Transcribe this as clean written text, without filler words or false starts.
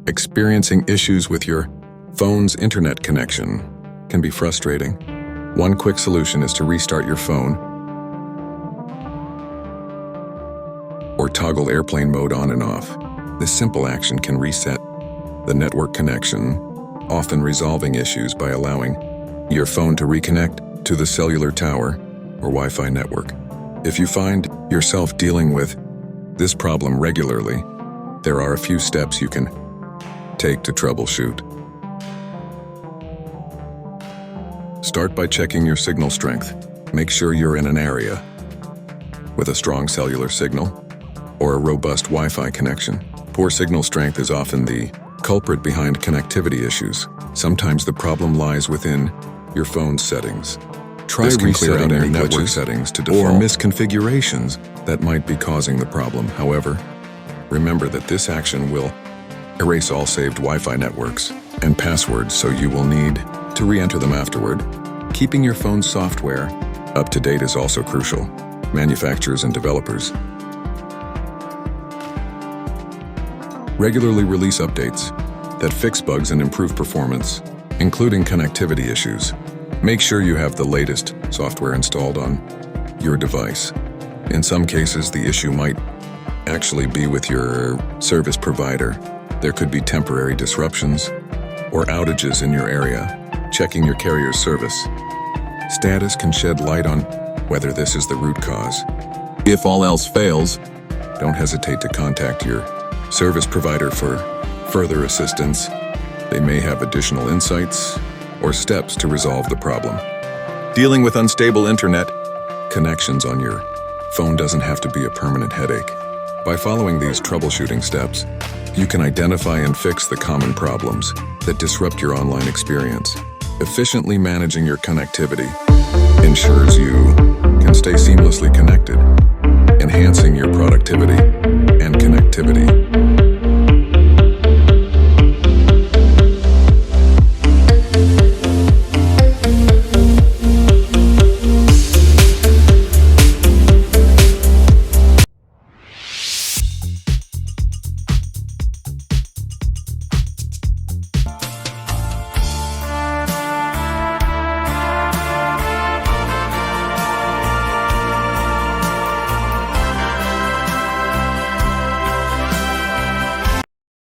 Experiencing issues with your phone's internet connection can be frustrating. One quick solution is to restart your phone or toggle airplane mode on and off. This simple action can reset the network connection, often resolving issues by allowing your phone to reconnect to the cellular tower or Wi-Fi network. If you find yourself dealing with this problem regularly, there are a few steps you can take to troubleshoot. Start by checking your signal strength. Make sure you're in an area with a strong cellular signal or a robust Wi-Fi connection. Poor signal strength is often the culprit behind connectivity issues. Sometimes the problem lies within your phone's settings. Try resetting your network settings to default or misconfigurations that might be causing the problem. However, remember that this action will erase all saved Wi-Fi networks and passwords, so you will need to re-enter them afterward. Keeping your phone's software up to date is also crucial. Manufacturers and developers regularly release updates that fix bugs and improve performance, including connectivity issues. Make sure you have the latest software installed on your device. In some cases, the issue might actually be with your service provider. There could be temporary disruptions or outages in your area. Checking your carrier's service status can shed light on whether this is the root cause. If all else fails, don't hesitate to contact your service provider for further assistance. They may have additional insights or steps to resolve the problem. Dealing with unstable internet connections on your phone doesn't have to be a permanent headache. By following these troubleshooting steps, you can identify and fix the common problems that disrupt your online experience. Efficiently managing your connectivity ensures you can stay seamlessly connected, enhancing your productivity and connectivity.